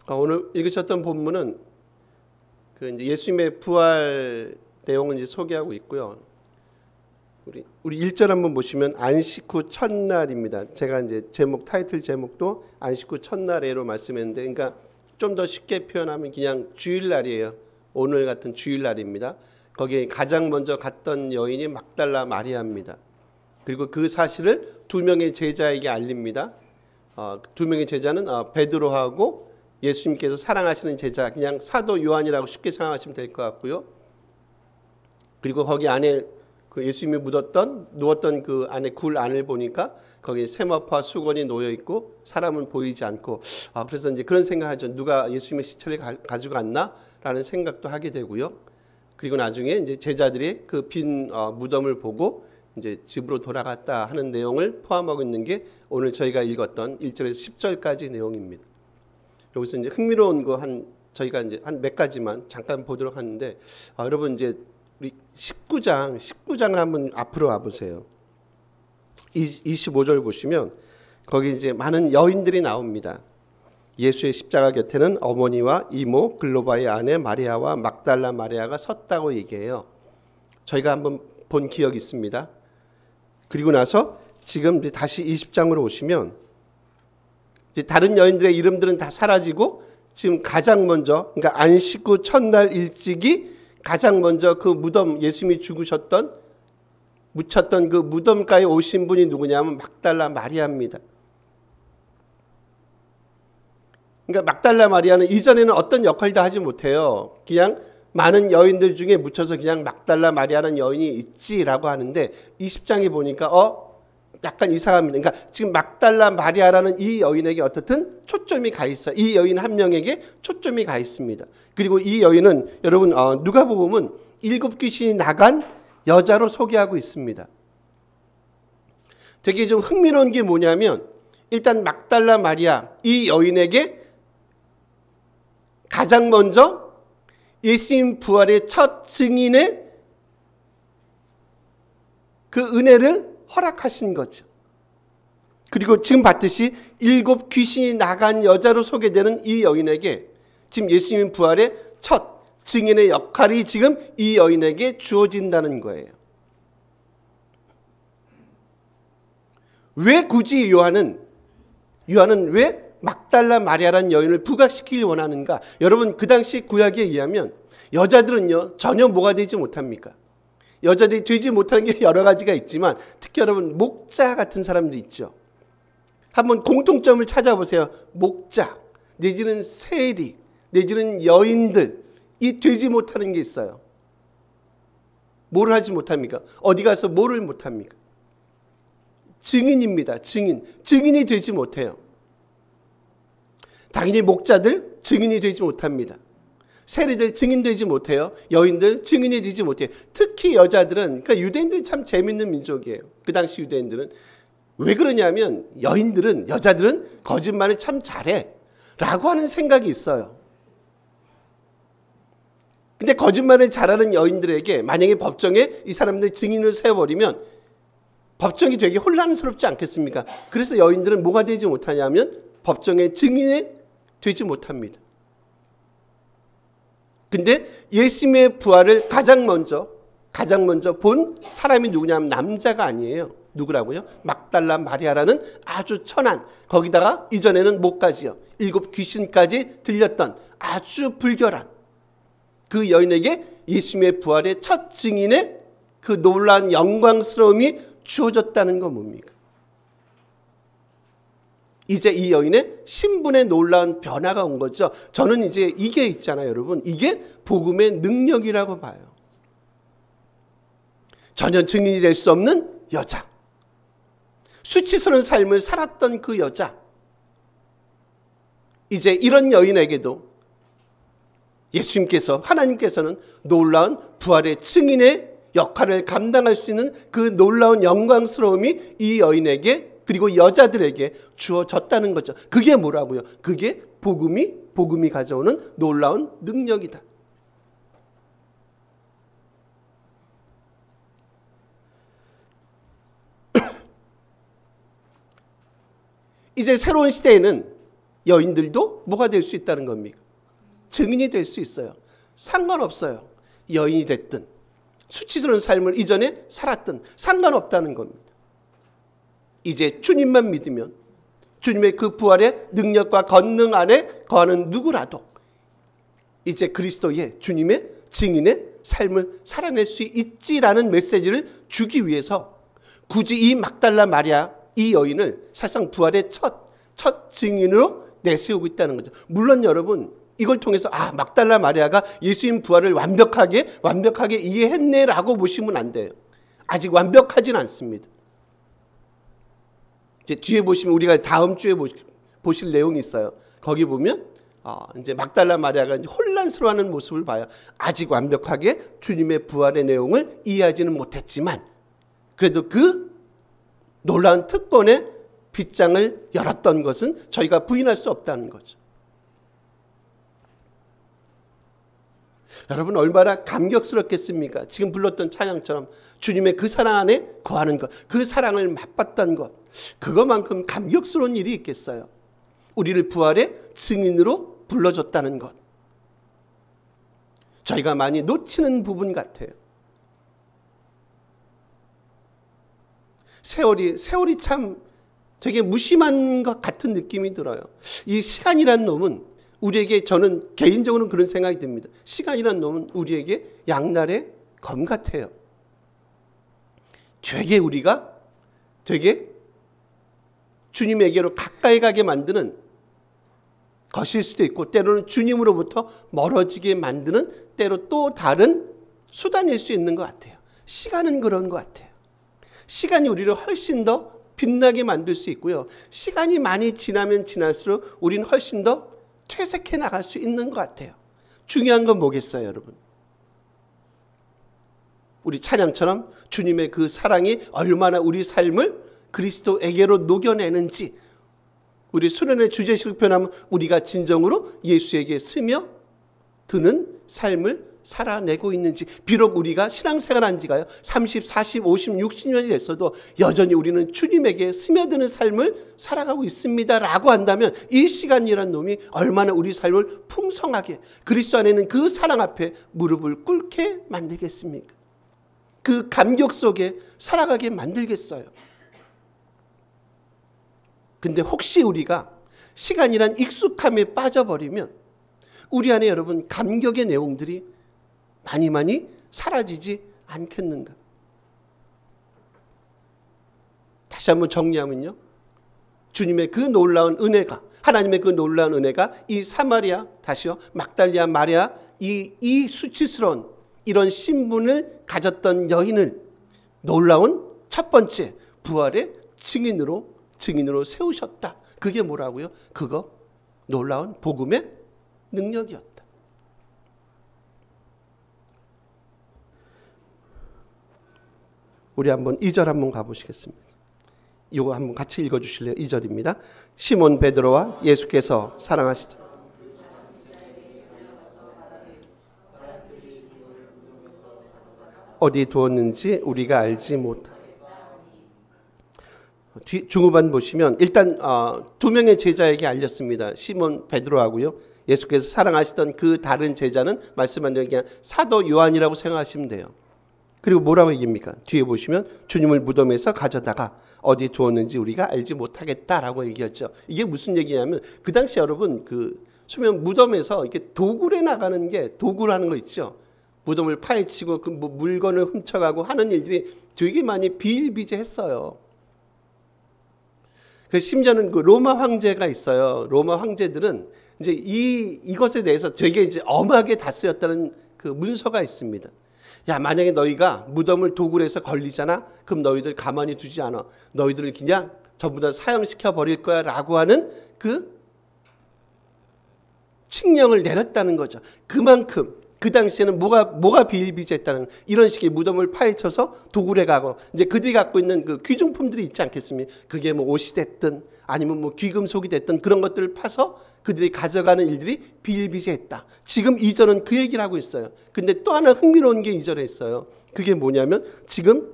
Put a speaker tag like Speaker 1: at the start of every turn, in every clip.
Speaker 1: 오늘 읽으셨던 본문은 그 이제 예수님의 부활 내용을 이제 소개하고 있고요. 우리 1절 한번 보시면 안식 후 첫날입니다. 제가 이제 타이틀 제목도 안식 후 첫날에로 말씀했는데, 그러니까 좀 더 쉽게 표현하면 그냥 주일날이에요. 오늘 같은 주일날입니다. 거기에 가장 먼저 갔던 여인이 막달라 마리아입니다. 그리고 그 사실을 두 명의 제자에게 알립니다. 두 명의 제자는 베드로하고 예수님께서 사랑하시는 제자, 그냥 사도 요한이라고 쉽게 생각하시면 될 것 같고요. 그리고 거기 안에 그 예수님이 누웠던 그 안에 굴 안을 보니까 거기에 세마포와 수건이 놓여 있고 사람은 보이지 않고, 그래서 이제 그런 생각하죠. 누가 예수님의 시체를 가지고 갔나라는 생각도 하게 되고요. 그리고 나중에 이제 제자들이 그 빈 무덤을 보고 이제 집으로 돌아갔다 하는 내용을 포함하고 있는 게 오늘 저희가 읽었던 1절에서 10절까지 내용입니다. 여기서 이제 흥미로운 거 저희가 이제 한 몇 가지만 잠깐 보도록 하는데, 여러분 이제 우리 19장을 한번 앞으로 와보세요. 25절 보시면 거기 이제 많은 여인들이 나옵니다. 예수의 십자가 곁에는 어머니와 이모 글로바의 아내 마리아와 막달라 마리아가 섰다고 얘기해요. 저희가 한번 본 기억이 있습니다. 그리고 나서 지금 다시 20장으로 오시면 이제 다른 여인들의 이름들은 다 사라지고 지금 가장 먼저, 그러니까 안식 후 첫날 일찍이 가장 먼저 그 무덤, 예수님이 묻혔던 그 무덤가에 오신 분이 누구냐면 막달라 마리아입니다. 그러니까 막달라 마리아는 이전에는 어떤 역할도 하지 못해요. 그냥 많은 여인들 중에 묻혀서 그냥 막달라 마리아라는 여인이 있지라고 하는데, 20장에 보니까 약간 이상합니다. 그러니까 지금 막달라 마리아라는 이 여인에게 어떻든 초점이 가 있어요. 이 여인 한 명에게 초점이 가 있습니다. 그리고 이 여인은 여러분 누가복음은 7 귀신이 나간 여자로 소개하고 있습니다. 되게 좀 흥미로운 게 뭐냐면, 일단 막달라 마리아 이 여인에게 가장 먼저 예수님 부활의 첫 증인의 그 은혜를 허락하신 거죠. 그리고 지금 봤듯이 7 귀신이 나간 여자로 소개되는 이 여인에게 지금 예수님 부활의 첫 증인의 역할이 지금 이 여인에게 주어진다는 거예요. 왜 굳이 요한은 왜 막달라 마리아라는 여인을 부각시키길 원하는가? 여러분, 그 당시 구약에 의하면 여자들은요 전혀 뭐가 되지 못합니까? 여자들이 되지 못하는 게 여러 가지가 있지만, 특히 여러분 목자 같은 사람들이 있죠. 한번 공통점을 찾아보세요. 목자 내지는 세리 내지는 여인들, 이 되지 못하는 게 있어요. 뭐를 하지 못합니까? 어디 가서 뭐를 못합니까? 증인입니다. 증인이 되지 못해요. 당연히 목자들 증인이 되지 못합니다. 세리들 증인되지 못해요. 여인들 증인이 되지 못해요. 특히 여자들은, 그러니까 유대인들이 참 재밌는 민족이에요. 그 당시 유대인들은 왜 그러냐면, 여자들은 거짓말을 참 잘해 라고 하는 생각이 있어요. 근데 거짓말을 잘하는 여인들에게 만약에 법정에 이 사람들 증인을 세워버리면 법정이 되게 혼란스럽지 않겠습니까? 그래서 여인들은 뭐가 되지 못하냐면 법정의 증인이 되지 못합니다. 근데 예수님의 부활을 가장 먼저 본 사람이 누구냐면 남자가 아니에요. 누구라고요? 막달라 마리아라는 아주 천한, 거기다가 이전에는 뭐까지요? 7 귀신까지 들렸던 아주 불결한 그 여인에게 예수님의 부활의 첫 증인의 그 놀라운 영광스러움이 주어졌다는 건 뭡니까? 이제 이 여인의 신분에 놀라운 변화가 온 거죠. 저는 이제 이게 있잖아요, 여러분. 이게 복음의 능력이라고 봐요. 전혀 증인이 될 수 없는 여자, 수치스러운 삶을 살았던 그 여자, 이제 이런 여인에게도 하나님께서는 놀라운 부활의 증인의 역할을 감당할 수 있는 그 놀라운 영광스러움이 이 여인에게, 그리고 여자들에게 주어졌다는 거죠. 그게 뭐라고요? 그게 복음이 가져오는 놀라운 능력이다. 이제 새로운 시대에는 여인들도 뭐가 될 수 있다는 겁니까? 증인이 될 수 있어요. 상관없어요. 여인이 됐든 수치스러운 삶을 이전에 살았든 상관없다는 겁니다. 이제 주님만 믿으면 주님의 그 부활의 능력과 권능 안에 거하는 누구라도 이제 그리스도의 주님의 증인의 삶을 살아낼 수 있지라는 메시지를 주기 위해서 굳이 이 막달라 마리아 이 여인을 사실상 부활의 첫 증인으로 내세우고 있다는 거죠. 물론 여러분 이걸 통해서 막달라 마리아가 예수님 부활을 완벽하게 이해했네라고 보시면 안 돼요. 아직 완벽하진 않습니다. 이제 뒤에 보시면 우리가 다음 주에 보실 내용이 있어요. 거기 보면 이제 막달라 마리아가 이제 혼란스러워하는 모습을 봐요. 아직 완벽하게 주님의 부활의 내용을 이해하지는 못했지만 그래도 그 놀라운 특권의 빗장을 열었던 것은 저희가 부인할 수 없다는 거죠. 여러분 얼마나 감격스럽겠습니까? 지금 불렀던 찬양처럼 주님의 그 사랑 안에 거하는 것, 그 사랑을 맛봤던 것, 그것만큼 감격스러운 일이 있겠어요. 우리를 부활의 증인으로 불러줬다는 것. 저희가 많이 놓치는 부분 같아요. 세월이 참 되게 무심한 것 같은 느낌이 들어요. 이 시간이란 놈은 우리에게, 저는 개인적으로는 그런 생각이 듭니다. 시간이란 놈은 우리에게 양날의 검 같아요. 우리가 되게 주님에게로 가까이 가게 만드는 것일 수도 있고 때로는 주님으로부터 멀어지게 만드는 때로 또 다른 수단일 수 있는 것 같아요. 시간은 그런 것 같아요. 시간이 우리를 훨씬 더 빛나게 만들 수 있고요. 시간이 많이 지나면 지날수록 우리는 훨씬 더 퇴색해 나갈 수 있는 것 같아요. 중요한 건 뭐겠어요, 여러분? 우리 찬양처럼 주님의 그 사랑이 얼마나 우리 삶을 그리스도에게로 녹여내는지, 우리 수련의 주제식을 표현하면 우리가 진정으로 예수에게 스며드는 삶을 살아내고 있는지, 비록 우리가 신앙생활한 지가요 30, 40, 50, 60년이 됐어도 여전히 우리는 주님에게 스며드는 삶을 살아가고 있습니다라고 한다면 이 시간이란 놈이 얼마나 우리 삶을 풍성하게 그리스도 안에 있는 그 사랑 앞에 무릎을 꿇게 만들겠습니까? 그 감격 속에 살아가게 만들겠어요. 근데 혹시 우리가 시간이란 익숙함에 빠져버리면 우리 안에 여러분 감격의 내용들이 많이 사라지지 않겠는가? 다시 한번 정리하면요, 주님의 그 놀라운 은혜가, 하나님의 그 놀라운 은혜가 이 사마리아, 다시요 막달리아 마리아, 이 수치스러운 이런 신분을 가졌던 여인을 놀라운 첫 번째 부활의 증인으로 세우셨다. 그게 뭐라고요? 그거 놀라운 복음의 능력이었다. 우리 한번 2절 한번 가보시겠습니다. 이거 한번 같이 읽어주실래요? 2절입니다. 시몬 베드로와 예수께서 사랑하시던 어디 두었는지 우리가 알지 못하니. 중후반 보시면 일단 두 명의 제자에게 알렸습니다. 시몬 베드로하고요, 예수께서 사랑하시던 그 다른 제자는 말씀한 대로 그냥 사도 요한이라고 생각하시면 돼요. 그리고 뭐라고 얘기합니까? 뒤에 보시면 주님을 무덤에서 가져다가 어디 두었는지 우리가 알지 못하겠다라고 얘기했죠. 이게 무슨 얘기냐면 그 당시 여러분 그 소면 무덤에서 이렇게 도굴해 나가는 게, 도굴하는 거 있죠. 무덤을 파헤치고 그 물건을 훔쳐가고 하는 일들이 되게 많이 비일비재했어요. 그래서 심지어는 그 로마 황제가 있어요. 로마 황제들은 이제 이것에 대해서 되게 이제 엄하게 다스렸다는 그 문서가 있습니다. 야, 만약에 너희가 무덤을 도굴해서 걸리잖아? 그럼 너희들 가만히 두지 않아. 너희들을 그냥 전부 다 사형시켜 버릴 거야 라고 하는 그 칙령을 내렸다는 거죠. 그만큼 그 당시에는 뭐가 비일비재했다는, 이런 식의 무덤을 파헤쳐서 도굴해 가고 이제 그들이 갖고 있는 그 귀중품들이 있지 않겠습니까? 그게 뭐 옷이 됐든 아니면 뭐 귀금속이 됐든 그런 것들을 파서 그들이 가져가는 일들이 비일비재했다. 지금 2절은 그 얘기를 하고 있어요. 근데 또 하나 흥미로운 게 2절에 있어요. 그게 뭐냐면 지금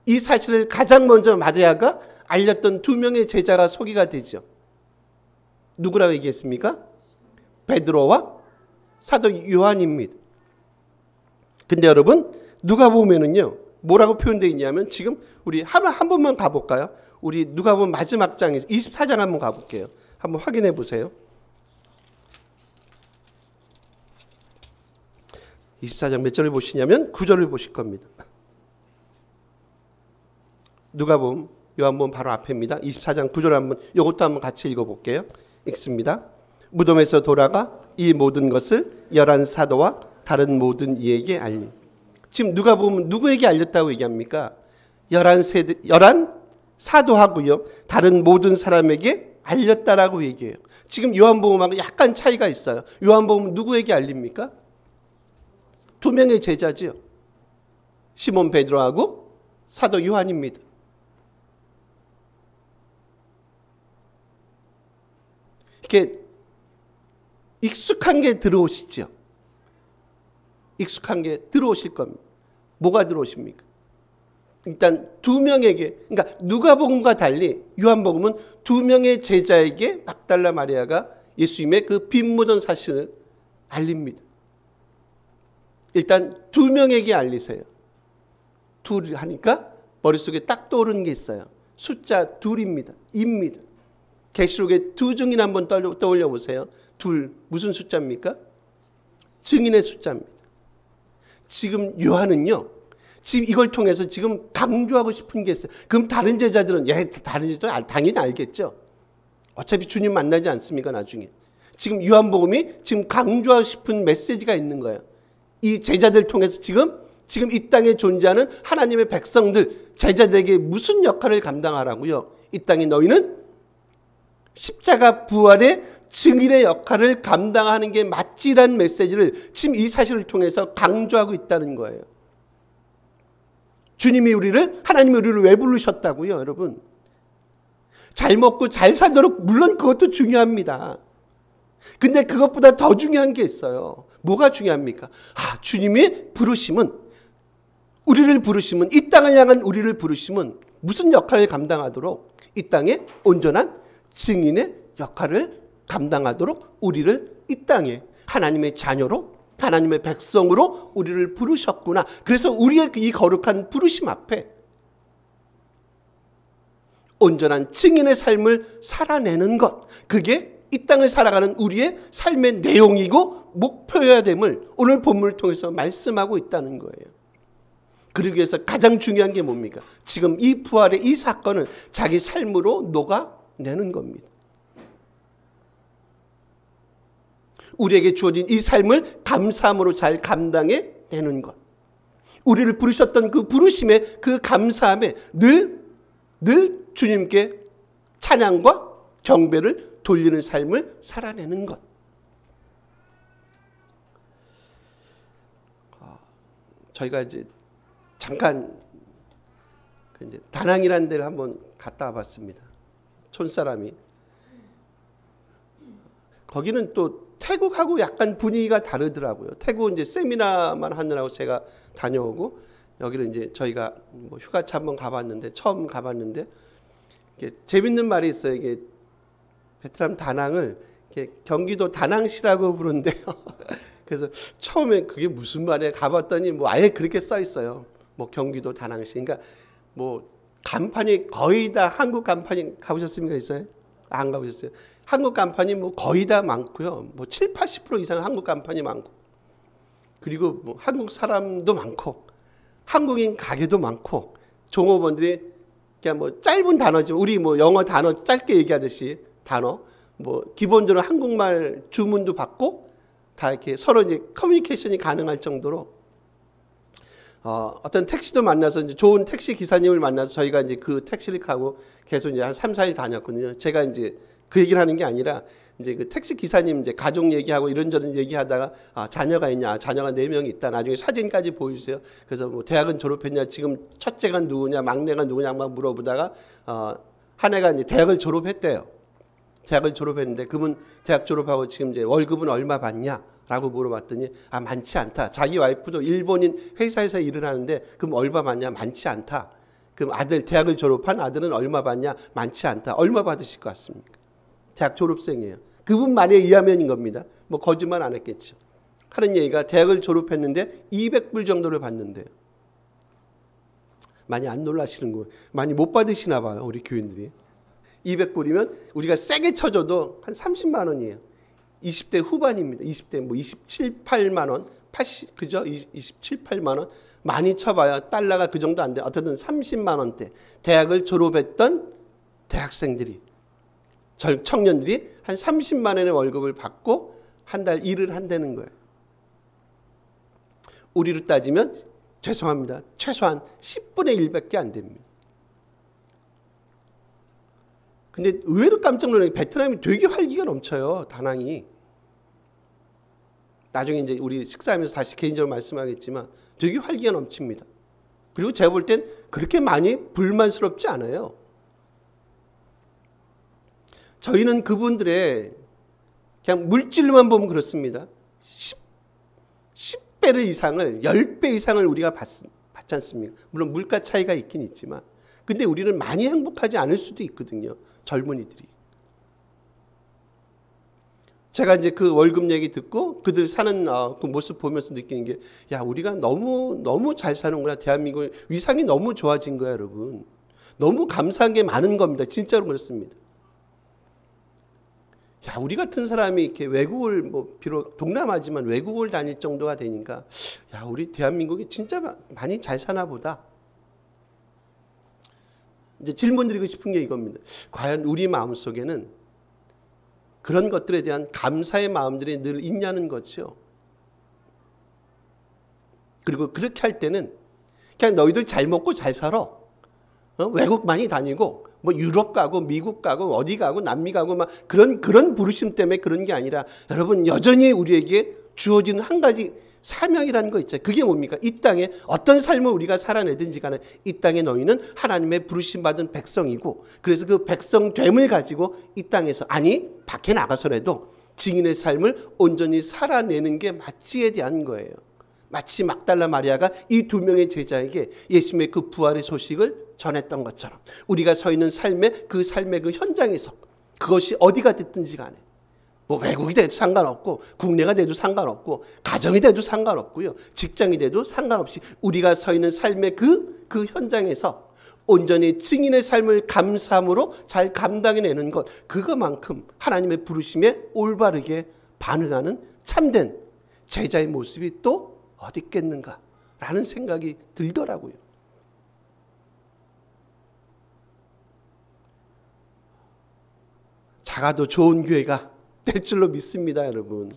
Speaker 1: 이 사실을 가장 먼저 마리아가 알렸던 두 명의 제자가 소개가 되죠. 누구라고 얘기했습니까? 베드로와 사도 요한입니다. 근데 여러분 누가복음에는요 뭐라고 표현되어 있냐면, 지금 우리 한 번만 가볼까요? 우리 누가복음 마지막 장에서 24장 한번 가볼게요. 한번 확인해 보세요. 24장 몇 절을 보시냐면 9절을 보실 겁니다. 누가복음 요한복음 바로 앞입니다. 24장 9절 한번, 이것도 한번 같이 읽어볼게요. 읽습니다. 무덤에서 돌아가 이 모든 것을 11 사도와 다른 모든 이에게 알림. 지금 누가복음은 누구에게 알렸다고 얘기합니까? 11 사도하고요 다른 모든 사람에게 알렸다라고 얘기해요. 지금 요한복음하고 약간 차이가 있어요. 요한복음은 누구에게 알립니까? 2명의 제자지요. 시몬 베드로하고 사도 요한입니다. 이렇게 익숙한 게 들어오시죠. 익숙한 게 들어오실 겁니다. 뭐가 들어오십니까? 일단 2명에게, 그러니까 누가복음과 달리 요한복음은 2명의 제자에게 막달라 마리아가 예수님의 그 빈 묻은 사실을 알립니다. 일단 2명에게 알리세요. 둘 하니까 머릿속에 딱 떠오르는 게 있어요. 숫자 2입니다. 입니다. 계시록의 2증인 한번 떠올려 보세요. 2 무슨 숫자입니까? 증인의 숫자입니다. 지금 요한은요 지금 이걸 통해서 지금 강조하고 싶은 게 있어요. 그럼 다른 제자들은 다른 제자들은 당연히 알겠죠. 어차피 주님 만나지 않습니까 나중에. 지금 요한복음이 지금 강조하고 싶은 메시지가 있는 거예요. 이 제자들 통해서 지금 이 땅에 존재하는 하나님의 백성들, 제자들에게 무슨 역할을 감당하라고요? 이 땅에 너희는 십자가 부활의 증인의 역할을 감당하는 게 맞지라는 메시지를 지금 이 사실을 통해서 강조하고 있다는 거예요. 주님이 하나님이 우리를 왜 부르셨다고요, 여러분? 잘 먹고 잘 살도록, 물론 그것도 중요합니다. 근데 그것보다 더 중요한 게 있어요. 뭐가 중요합니까? 주님이 우리를 부르시면, 이 땅을 향한 우리를 부르시면 무슨 역할을 감당하도록, 이 땅에 온전한 증인의 역할을 감당하도록 우리를 이 땅에 하나님의 자녀로, 하나님의 백성으로 우리를 부르셨구나. 그래서 우리의 이 거룩한 부르심 앞에 온전한 증인의 삶을 살아내는 것, 그게 이 땅을 살아가는 우리의 삶의 내용이고 목표여야 됨을 오늘 본문을 통해서 말씀하고 있다는 거예요. 그러기 위해서 가장 중요한 게 뭡니까? 지금 이 부활의 이 사건을 자기 삶으로 녹아내는 겁니다. 우리에게 주어진 이 삶을 감사함으로 잘 감당해내는 것. 우리를 부르셨던 그 부르심의 그 감사함에 늘 주님께 찬양과 경배를 돌리는 삶을 살아내는 것. 저희가 이제 잠깐 다낭이라는 데를 한번 갔다 와봤습니다. 촌사람이. 거기는 또 태국하고 약간 분위기가 다르더라고요. 태국은 이제 세미나만 하느라고 제가 다녀오고, 여기는 이제 저희가 뭐 휴가차 한번 가봤는데, 처음 가봤는데, 이게 재밌는 말이 있어요. 이게 베트남 다낭을 이렇게 경기도 다낭시라고 부르는데요. 그래서 처음에 그게 무슨 말이야 가봤더니 뭐 아예 그렇게 써 있어요. 뭐 경기도 다낭시. 그러니까 뭐 간판이 거의 다 한국 간판이, 가보셨습니까? 있어요? 안 가보셨어요? 한국 간판이 뭐 거의 다 많고요. 뭐 7, 80% 이상 한국 간판이 많고, 그리고 뭐 한국 사람도 많고, 한국인 가게도 많고, 종업원들이 그냥 뭐 짧은 단어지, 우리 뭐 영어 단어 짧게 얘기하듯이 단어, 뭐 기본적으로 한국말 주문도 받고 다 이렇게 서로 이제 커뮤니케이션이 가능할 정도로, 어떤 택시도 만나서 이제 좋은 택시 기사님을 만나서 저희가 이제 그 택시를 타고 계속 이제 한 3, 4일 다녔거든요. 제가 이제 그 얘기를 하는 게 아니라, 이제 그 택시 기사님 이제 가족 얘기하고 이런저런 얘기하다가, 자녀가 있냐, 자녀가 4명이 있다, 나중에 사진까지 보여주세요. 그래서 뭐 대학은 졸업했냐, 지금 첫째가 누구냐, 막내가 누구냐 막 물어보다가, 한 애가 이제 대학을 졸업했대요. 대학을 졸업했는데, 그분 대학 졸업하고 지금 이제 월급은 얼마 받냐? 라고 물어봤더니, 많지 않다. 자기 와이프도 일본인 회사에서 일을 하는데, 그럼 얼마 받냐? 많지 않다. 그럼 대학을 졸업한 아들은 얼마 받냐? 많지 않다. 얼마 받으실 것 같습니까? 대학 졸업생이에요. 그분 말에 의하면인 겁니다. 뭐 거짓말 안 했겠죠. 하는 얘기가 대학을 졸업했는데 200불 정도를 받는데요. 많이 안 놀라시는 거예요. 많이 못 받으시나 봐요, 우리 교인들이. 200불이면 우리가 세게 쳐줘도 한 30만 원이에요. 20대 후반입니다. 20대 뭐 27, 8만 원, 80 그죠? 27, 8만 원 많이 쳐봐야 달러가 그 정도 안 돼. 어쨌든 30만 원대. 대학을 졸업했던 대학생들이, 청년들이 한 30만 원의 월급을 받고 한 달 일을 한다는 거예요. 우리로 따지면 죄송합니다. 최소한 10분의 1밖에 안 됩니다. 근데 의외로 깜짝 놀라는 게 베트남이 되게 활기가 넘쳐요. 다낭이. 나중에 이제 우리 식사하면서 다시 개인적으로 말씀하겠지만 되게 활기가 넘칩니다. 그리고 제가 볼 땐 그렇게 많이 불만스럽지 않아요. 저희는 그분들의 그냥 물질만 보면 그렇습니다. 10배를 이상을, 10배 이상을 우리가 받지 않습니까? 물론 물가 차이가 있긴 있지만. 근데 우리는 많이 행복하지 않을 수도 있거든요. 젊은이들이. 제가 이제 그 월급 얘기 듣고 그들 사는 그 모습 보면서 느끼는 게, 야, 우리가 너무 잘 사는구나. 대한민국 위상이 너무 좋아진 거야, 여러분. 너무 감사한 게 많은 겁니다. 진짜로 그렇습니다. 야, 우리 같은 사람이 이렇게 외국을, 뭐 비록 동남아지만 외국을 다닐 정도가 되니까, 야, 우리 대한민국이 진짜 많이 잘 사나 보다. 이제 질문 드리고 싶은 게 이겁니다. 과연 우리 마음속에는 그런 것들에 대한 감사의 마음들이 늘 있냐는 거죠. 그리고 그렇게 할 때는 그냥 너희들 잘 먹고 잘 살아. 외국 많이 다니고 뭐 유럽 가고 미국 가고 어디 가고 남미 가고 막 그런 부르심 때문에 그런 게 아니라, 여러분 여전히 우리에게 주어지는 한 가지 사명이라는 거 있죠. 그게 뭡니까? 이 땅에 어떤 삶을 우리가 살아내든지 간에 이 땅에 너희는 하나님의 부르심 받은 백성이고, 그래서 그 백성됨을 가지고 이 땅에서, 아니 밖에 나가서라도 증인의 삶을 온전히 살아내는 게 맞지에 대한 거예요. 마치 막달라 마리아가 이 두 명의 제자에게 예수님의 그 부활의 소식을 전했던 것처럼 우리가 서 있는 삶의 그 현장에서, 그것이 어디가 됐든지 간에, 뭐 외국이 돼도 상관없고 국내가 돼도 상관없고 가정이 돼도 상관없고요, 직장이 돼도 상관없이 우리가 서 있는 삶의 그 현장에서 온전히 증인의 삶을 감사함으로 잘 감당해내는 것, 그거만큼 하나님의 부르심에 올바르게 반응하는 참된 제자의 모습이 또 어디 있겠는가라는 생각이 들더라고요. 작아도 좋은 교회가 될 줄로 믿습니다, 여러분.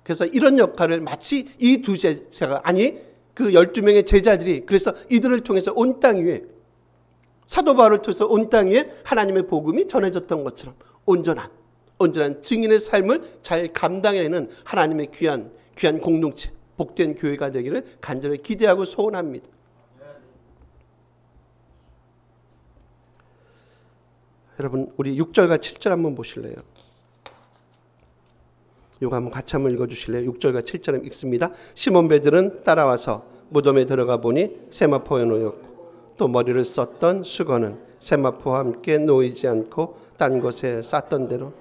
Speaker 1: 그래서 이런 역할을 마치 이 두 제자가, 아니 그 12명의 제자들이, 그래서 이들을 통해서 온 땅 위에, 사도 바울을 통해서 온 땅 위에 하나님의 복음이 전해졌던 것처럼 온전한 증인의 삶을 잘 감당해내는 하나님의 귀한 공동체, 복된 교회가 되기를 간절히 기대하고 소원합니다. 여러분 우리 6절과 7절 한번 보실래요? 이거 한번 같이 한번 읽어주실래요? 6절과 7절 읽습니다. 시몬 베드로는 따라와서 무덤에 들어가 보니 세마포에 놓였고 또 머리를 썼던 수건은 세마포와 함께 놓이지 않고 딴 곳에 쌌던 대로.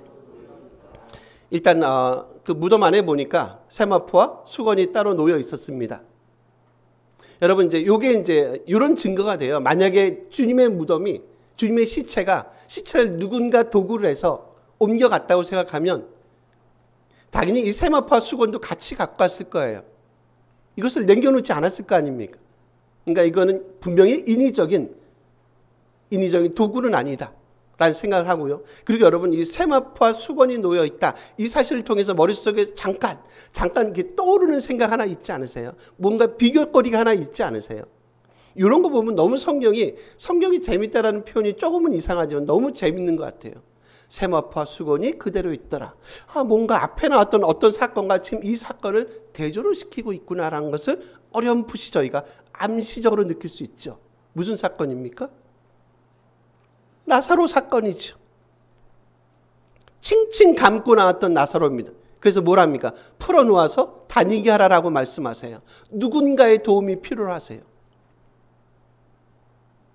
Speaker 1: 일단 그 무덤 안에 보니까 세마포와 수건이 따로 놓여 있었습니다. 여러분 이제 요게 이제 이런 증거가 돼요. 만약에 주님의 무덤이, 주님의 시체를 누군가 도구를 해서 옮겨갔다고 생각하면 당연히 이 세마포와 수건도 같이 갖고 갔을 거예요. 이것을 남겨놓지 않았을 거 아닙니까? 그러니까 이거는 분명히 인위적인 도구는 아니다 라는 생각을 하고요. 그리고 여러분 이 세마포와 수건이 놓여 있다, 이 사실을 통해서 머릿속에 잠깐 이렇게 떠오르는 생각 하나 있지 않으세요? 뭔가 비교거리가 하나 있지 않으세요? 이런 거 보면 너무 성경이 재밌다라는 표현이 조금은 이상하지만 너무 재밌는 것 같아요. 세마포와 수건이 그대로 있더라. 뭔가 앞에 나왔던 어떤 사건과 지금 이 사건을 대조를 시키고 있구나라는 것을 어렴풋이 저희가 암시적으로 느낄 수 있죠. 무슨 사건입니까? 나사로 사건이죠. 칭칭 감고 나왔던 나사로입니다. 그래서 뭐랍니까? 풀어놓아서 다니게 하라라고 말씀하세요. 누군가의 도움이 필요하세요.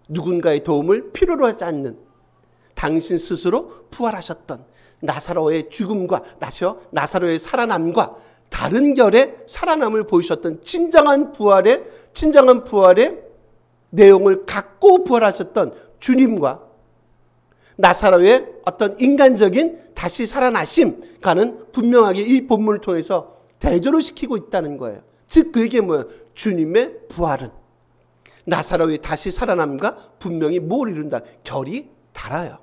Speaker 1: 누군가의 도움을 필요로 하지 않는, 당신 스스로 부활하셨던 나사로의 죽음과 나사로의 살아남과 다른 결의 살아남을 보이셨던 진정한 부활의 내용을 갖고 부활하셨던 주님과 나사로의 어떤 인간적인 다시 살아나심과는 분명하게 이 본문을 통해서 대조를 시키고 있다는 거예요. 즉 그게 뭐예요? 주님의 부활은 나사로의 다시 살아남과 분명히 뭘 이룬다? 결이 달아요.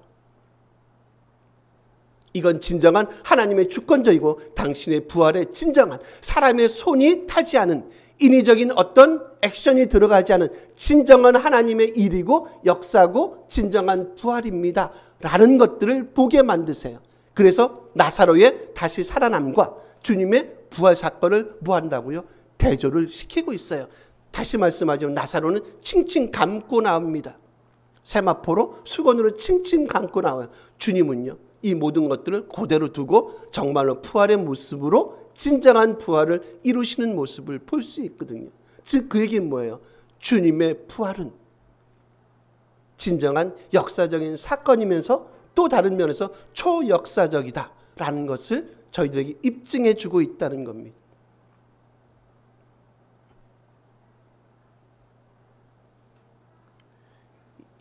Speaker 1: 이건 진정한 하나님의 주권적이고 당신의 부활의 진정한 사람의 손이 타지 않은 인위적인 어떤 액션이 들어가지 않은 진정한 하나님의 일이고 역사고 진정한 부활입니다 라는 것들을 보게 만드세요. 그래서 나사로의 다시 살아남과 주님의 부활 사건을 뭐 한다고요? 대조를 시키고 있어요. 다시 말씀하자면 나사로는 칭칭 감고 나옵니다. 세마포로 수건으로 칭칭 감고 나와요. 주님은요, 이 모든 것들을 그대로 두고 정말로 부활의 모습으로 진정한 부활을 이루시는 모습을 볼 수 있거든요. 즉 그 얘기는 뭐예요? 주님의 부활은 진정한 역사적인 사건이면서 또 다른 면에서 초역사적이다라는 것을 저희들에게 입증해 주고 있다는 겁니다.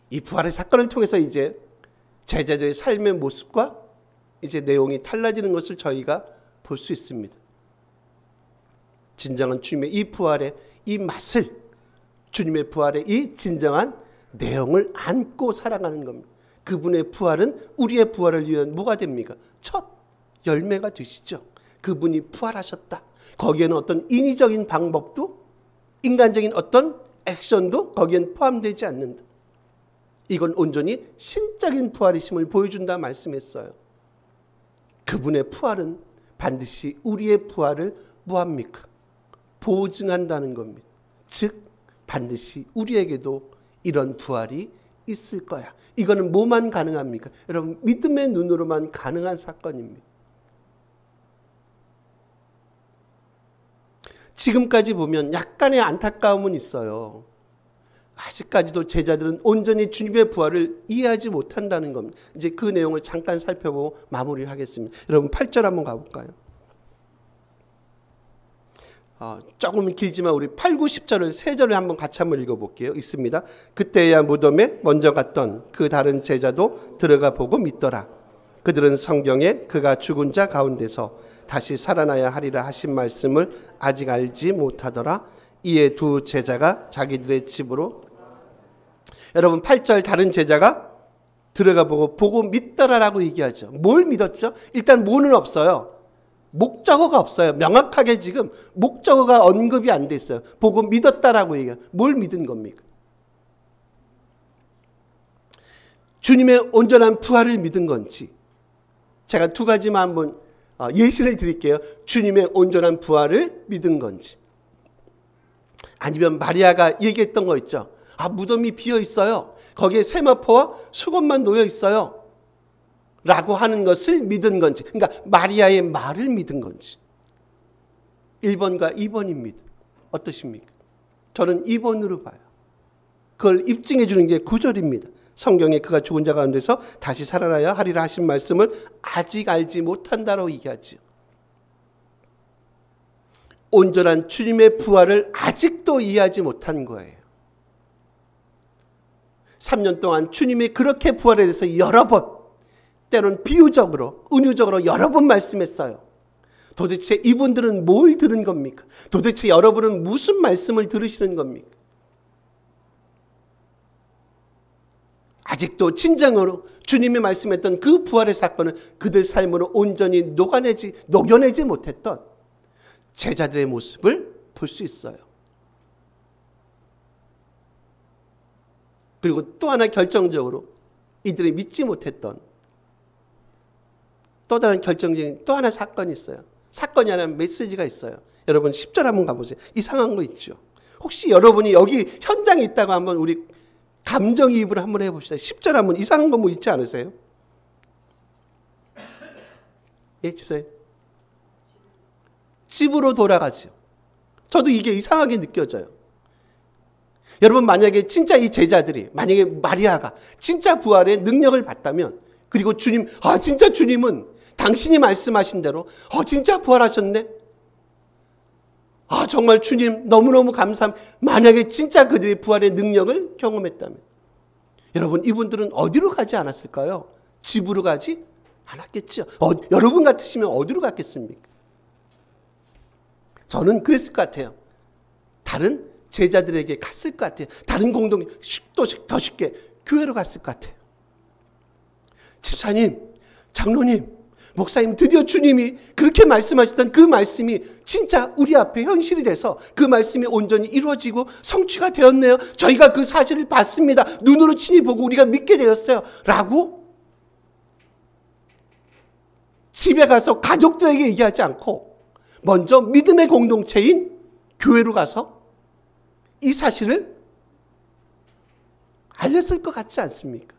Speaker 1: 이 부활의 사건을 통해서 이제 제자들의 삶의 모습과 이제 내용이 달라지는 것을 저희가 볼 수 있습니다. 진정한 주님의 이 부활의 이 맛을, 주님의 부활의 이 진정한 내용을 안고 살아가는 겁니다. 그분의 부활은 우리의 부활을 위한 뭐가 됩니까? 첫 열매가 되시죠. 그분이 부활하셨다. 거기에는 어떤 인위적인 방법도 인간적인 어떤 액션도 거기엔 포함되지 않는다. 이건 온전히 신적인 부활이심을 보여준다 말씀했어요. 그분의 부활은 반드시 우리의 부활을 뭐합니까? 보증한다는 겁니다. 즉 반드시 우리에게도 이런 부활이 있을 거야. 이거는 뭐만 가능합니까? 여러분 믿음의 눈으로만 가능한 사건입니다. 지금까지 보면 약간의 안타까움은 있어요. 아직까지도 제자들은 온전히 주님의 부활을 이해하지 못한다는 겁니다. 이제 그 내용을 잠깐 살펴보고 마무리를 하겠습니다. 여러분 8절 한번 가볼까요? 조금 길지만 우리 8, 9, 10절을 세 절을 한번 같이 한번 읽어볼게요. 있습니다. 그때야 무덤에 먼저 갔던 그 다른 제자도 들어가 보고 믿더라. 그들은 성경에 그가 죽은 자 가운데서 다시 살아나야 하리라 하신 말씀을 아직 알지 못하더라. 이에 두 제자가 자기들의 집으로, 여러분 8절 다른 제자가 들어가 보고 믿더라라고 얘기하죠. 뭘 믿었죠? 일단 뭐는 없어요. 목적어가 없어요. 명확하게 지금 목적어가 언급이 안 돼 있어요. 보고 믿었다라고 얘기해요. 뭘 믿은 겁니까? 주님의 온전한 부활을 믿은 건지. 제가 두 가지만 한번 예시를 드릴게요. 주님의 온전한 부활을 믿은 건지. 아니면 마리아가 얘기했던 거 있죠. 무덤이 비어 있어요. 거기에 세마포와 수건만 놓여 있어요. 라고 하는 것을 믿은 건지. 그러니까 마리아의 말을 믿은 건지. 1번과 2번입니다. 어떠십니까? 저는 2번으로 봐요. 그걸 입증해 주는 게 9절입니다. 성경에 그가 죽은 자 가운데서 다시 살아나야 하리라 하신 말씀을 아직 알지 못한다라고 얘기하죠. 온전한 주님의 부활을 아직도 이해하지 못한 거예요. 3년 동안 주님이 그렇게 부활에 대해서 여러 번, 때로는 비유적으로, 은유적으로 여러 번 말씀했어요. 도대체 이분들은 뭘 들은 겁니까? 도대체 여러분은 무슨 말씀을 들으시는 겁니까? 아직도 진정으로 주님이 말씀했던 그 부활의 사건을 그들 삶으로 온전히 녹여내지 못했던 제자들의 모습을 볼 수 있어요. 그리고 또 하나 결정적으로 이들이 믿지 못했던 또 다른 결정적인 또 하나 사건이 있어요. 사건이 아니라 메시지가 있어요. 여러분 10절 한번 가보세요. 이상한 거 있죠. 혹시 여러분이 여기 현장에 있다고 한번 우리 감정이입을 한번 해봅시다. 10절 한번 이상한 거 뭐 있지 않으세요? 예, 집사님. 집으로 돌아가죠. 저도 이게 이상하게 느껴져요. 여러분 만약에 진짜 이 제자들이, 만약에 마리아가 진짜 부활의 능력을 받다면 그리고 주님, 진짜 주님은 당신이 말씀하신 대로 진짜 부활하셨네. 정말 주님 너무너무 감사합니다. 만약에 진짜 그들의 부활의 능력을 경험했다면 여러분, 이분들은 어디로 가지 않았을까요? 집으로 가지 않았겠죠. 여러분 같으시면 어디로 갔겠습니까? 저는 그랬을 것 같아요. 다른 제자들에게 갔을 것 같아요. 다른 공동체, 더 쉽게 교회로 갔을 것 같아요. 집사님, 장로님, 목사님, 드디어 주님이 그렇게 말씀하셨던 그 말씀이 진짜 우리 앞에 현실이 돼서 그 말씀이 온전히 이루어지고 성취가 되었네요. 저희가 그 사실을 봤습니다. 눈으로 친히 보고 우리가 믿게 되었어요. 라고 집에 가서 가족들에게 얘기하지 않고 먼저 믿음의 공동체인 교회로 가서 이 사실을 알렸을 것 같지 않습니까?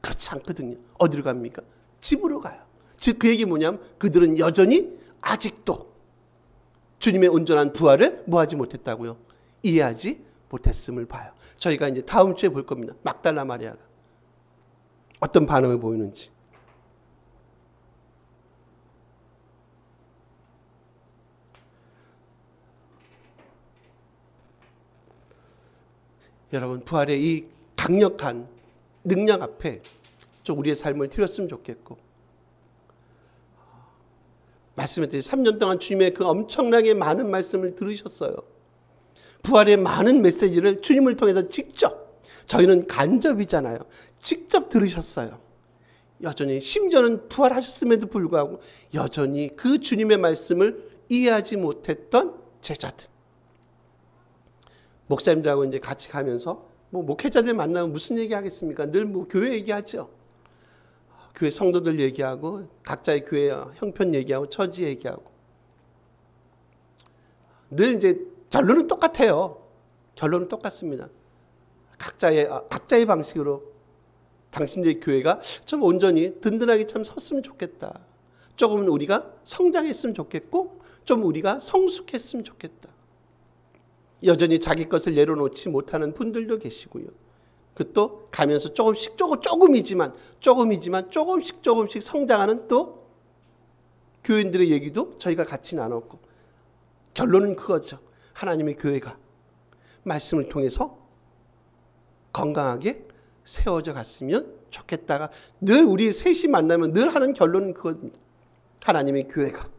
Speaker 1: 그렇지 않거든요. 어디로 갑니까? 집으로 가요. 즉 그 얘기 뭐냐면 그들은 여전히 아직도 주님의 온전한 부활을 뭐하지 못했다고요? 이해하지 못했음을 봐요. 저희가 이제 다음 주에 볼 겁니다. 막달라 마리아가 어떤 반응을 보이는지. 여러분, 부활의 이 강력한 능력 앞에 좀 우리의 삶을 드렸으면 좋겠고, 말씀했듯이 3년 동안 주님의 그 엄청나게 많은 말씀을 들으셨어요. 부활의 많은 메시지를 주님을 통해서 직접, 저희는 간접이잖아요. 직접 들으셨어요. 여전히, 심지어는 부활하셨음에도 불구하고 여전히 그 주님의 말씀을 이해하지 못했던 제자들. 목사님들하고 이제 같이 가면서 목회자들 만나면 무슨 얘기 하겠습니까? 늘 교회 얘기하죠. 교회 성도들 얘기하고 각자의 교회 형편 얘기하고 처지 얘기하고 늘 이제 결론은 똑같아요. 결론은 똑같습니다. 각자의 방식으로 당신들의 교회가 좀 온전히 든든하게 참 섰으면 좋겠다. 조금은 우리가 성장했으면 좋겠고 좀 우리가 성숙했으면 좋겠다. 여전히 자기 것을 내려놓지 못하는 분들도 계시고요. 그 또 가면서 조금이지만 조금씩 성장하는 또 교인들의 얘기도 저희가 같이 나눴고, 결론은 그거죠. 하나님의 교회가 말씀을 통해서 건강하게 세워져 갔으면 좋겠다가 늘 우리 셋이 만나면 늘 하는 결론은 그겁니다. 하나님의 교회가,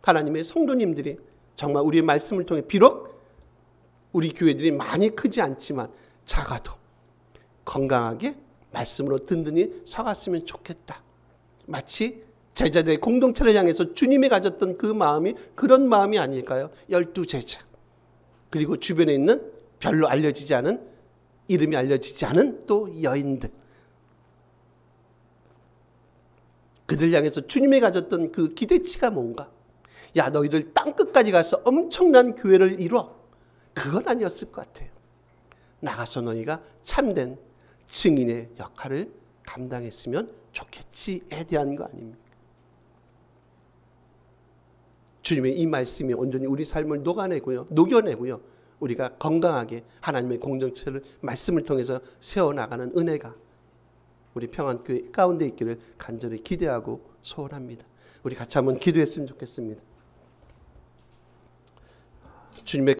Speaker 1: 하나님의 성도님들이 정말 우리의 말씀을 통해 비록 우리 교회들이 많이 크지 않지만 작아도 건강하게 말씀으로 든든히 서갔으면 좋겠다. 마치 제자들의 공동체를 향해서 주님이 가졌던 그 마음이 그런 마음이 아닐까요? 12제자. 그리고 주변에 있는 별로 알려지지 않은, 이름이 알려지지 않은 또 여인들. 그들 향해서 주님이 가졌던 그 기대치가 뭔가? 야, 너희들 땅끝까지 가서 엄청난 교회를 이뤄. 그건 아니었을 것 같아요. 나가서 너희가 참된 증인의 역할을 감당했으면 좋겠지에 대한 거 아닙니까? 주님의 이 말씀이 온전히 우리 삶을 녹여내고요. 우리가 건강하게 하나님의 공동체를 말씀을 통해서 세워나가는 은혜가 우리 평안교회 가운데 있기를 간절히 기대하고 소원합니다. 우리 같이 한번 기도했으면 좋겠습니다. 주님의